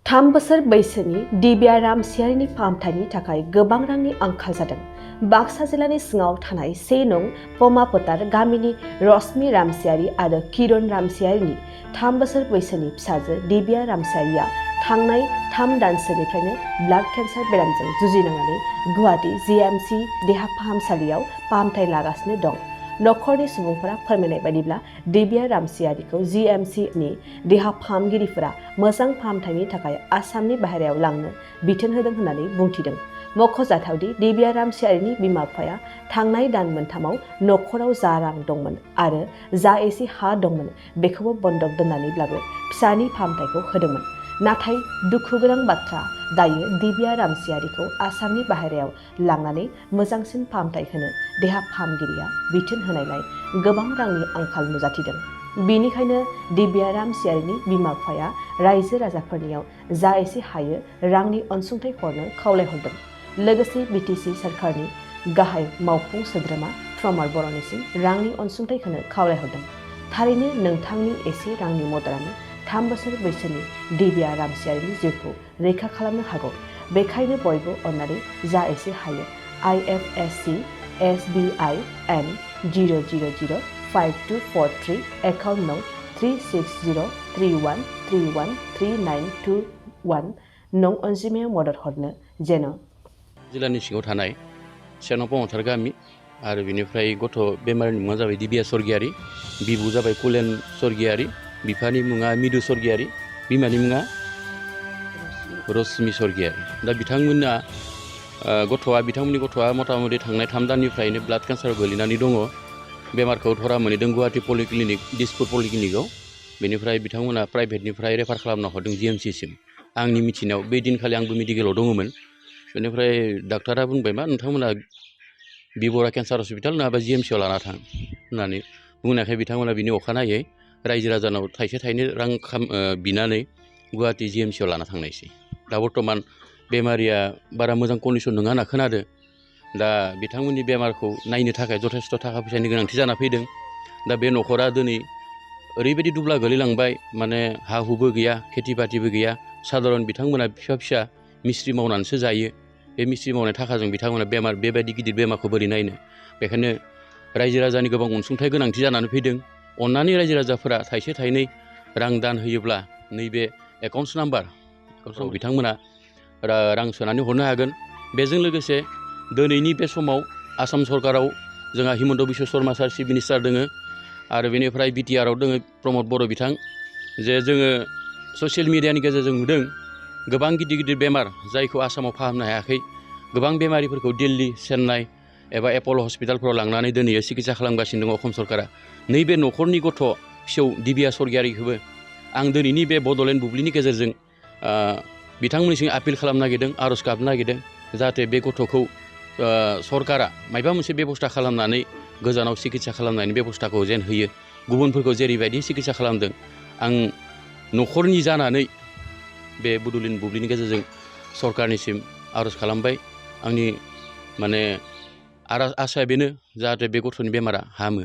3 बोसोर बैसोनि दिब्या रामसियारिनि फाहामथायनि थाखाय गोबां रांनि आंखाल जादों। बाक्सा जिल्लानि सिङाव थानाय 1 नं पमा फोथार गामिनि रश्मि रामसियारि आरो किरण रामसियारिनि 3 बोसोर बैसोनि फिसाजो दिब्या रामसियारिया थांनाय 3 दानसोनिफ्रायनो ब्लाड केन्सार बेरामजों जुजिनांनानै गुवाहाटी GMC देहा फाहामसालियाव फाहामथाय लागासिनो दं। नखरनि सुबुंफोरा फोरमायनाय बायदिब्ला दिब्या रामसियारिखौ GMC नि देहा फाहामगिरिफोरा मोजां फाहामथायनि थाखाय आसामनि बाहेरायाव लांनो बिथोन होदों होननानै बुंथिदों। मख'जाथावदि दिब्या रामसियारिनि बिमा-बिफाया थांनाय दान मोनथामाव नखराव जा रां दंमोन आरो जा एसे हा दंमोन बेखौबो बन्दक दोननानैब्लाबो फिसानि फाहामथायखौ होदोंमोन। नाथाय दुखुगोनां बाथ्रा, दायो दिब्या रामसियारिखौ आसामनि बाहेरायाव लांनानै मोजांसिन फाहामथाय होनो देहा फाहामगिरिया बिथोन होनायलाय गोबां रांनि आंखाल नुजाथिदों। बेनिखायनो दिब्या रामसियारिनि बिमा-बिफाया रायजो राजाफोरनियाव जा एसे हायो रांनि अनसुंथाइ हरनो खावलायहरदों। लोगोसे BTC सोरखारनि गाहाय मावफुं सोद्रोमा प्रमद बर'निसिम रांनि अनसुंथाइ होनो खावलायहरदों। थारैनो नोंथांनि एसे रांनि मददानो 3 बोसोर बैसोनि दिब्या रामसियारिनि जिउखौ रैखा खालामनो हागौ। बेखायनो बयबो अननानै जा एसे हायो IFSC SBIN0005243 एकाउन्ट नं 36031313921 नं अनजिमायाव मदद हरनो जेन' जिल्लानि सिङाव थानाय 1 नं पमा फोथार गामि आरो बेनिफ्राय गथ' बेमारनि मुङा जाबाय दिब्या स्वर्गियारि, बिबु जाबाय कुलेन स्वर्गियारि, बिफानि मुङा मिदु स्वर्गियारि, बिमानि मुङा रश्मि स्वर्गियारि। दा बिथांमोननि गथ'आ मथा-मथि थांनाय 3 दाननिफ्रायनो ब्लाड केन्साराव गोलैनानै दङ। बेमारखौ धरा मोनहैदों गुवाहाटी पलिक्लिनिक दिसपुर पलिक्लिनिकआव। बेनिफ्राय बिथांमोना प्राइभेटनिफ्राय रेफार खालामना हरदों GMC सिम। आंनि मिथिनायाव बे दिनखालि आंबो मेडिकेलाव दङमोन। बेनिफ्राय डाक्टारा बुंबाय मा नोंथांमोना बिबरा केन्सार हस्पिटाल नङाबा GMC आव लाना थां होननानै बुंनायखाय बिथांमोना बिनि अखानायै रायजो राजानाव थाइसे थाइनै रां बिनानै गुवाहाटी GMC आव लाना थांनायसै। दा बर्तमान बेमारिया बारा मोजां कन्डिसन नङा होनना खोनादों। दा बिथांमोननि बेमारखौ नायनो थाखाय जथेस्थ' थाखा फैसानि गोनांथि जाना फैदों। दा बे नखरा दिनै ओरैबायदि दुब्ला गोलैलांबाय, माने हा हुबो गैया, खेथि बाथिबो गैया। साधारन बिथांमोना फिसा मिस्ट्रि मावनानैसो जायो। बे मिस्ट्रि मावनाय थाखाजों बिथांमोना बेबायदि गिदिर बेमारखौ बोरै नायनो। बेखायनो रायजो राजानि गोबां अनसुंथाइ गोनांथि जानानै फैदों। अननानै रायजो राजाफोरा थाइसे थाइनै रां दान होयोब्ला नैबे एकाउन्ट्स नाम्बार बिथांमोना रां सोनानै हरनो हागोन। बेजों लोगोसे दिनैनि बे समाव आसाम सरकाराव जोंहा हिमन्त बिश्व शर्मा सार चिफ मिनिस्टार दोङो आरो बेनिफ्राय BTR आव दोङो प्रमद बर' बिथां। जे जोङो ससियेल मिडियानि गेजेरजों नुदों गोबां गिदिर बेमार जायखौ आसामाव फाहामनो हायाखै, गोबां बेमारिफोरखौ दिल्ली, चेन्नाइ एबा एपल' हस्पिटालफोराव लांनानै दिनै सिकित्सा खालामगासिनो दङ असम सरकारा। नैबे नखरनि गथ' फिसौ दिब्या स्वर्गियारिखौबो आं दिनैनि बे बड'लेण्ड बुब्लिनि गेजेरजों बिथांमोननिसिम आपिल खालामनो नागिरदों, आर'ज गाबनो नागिरदों जाहाथे बे गथ'खौ सरकारा मायबा मोनसे बेबस्था खालामनानै गोजानाव सिकित्सा खालामनायनि बेबस्थाखौ जेन होयो। गुबुनफोरखौ जेरैबायदि सिकित्सा खालामदों, आं नखरनि जानानै बे बड'लेण्ड बुब्लिनि गेजेरजों सरकारनिसिम आर'ज खालामबाय। आंनि आसाया बेनो जाहाथे बे गथ'नि बेमारा हामो।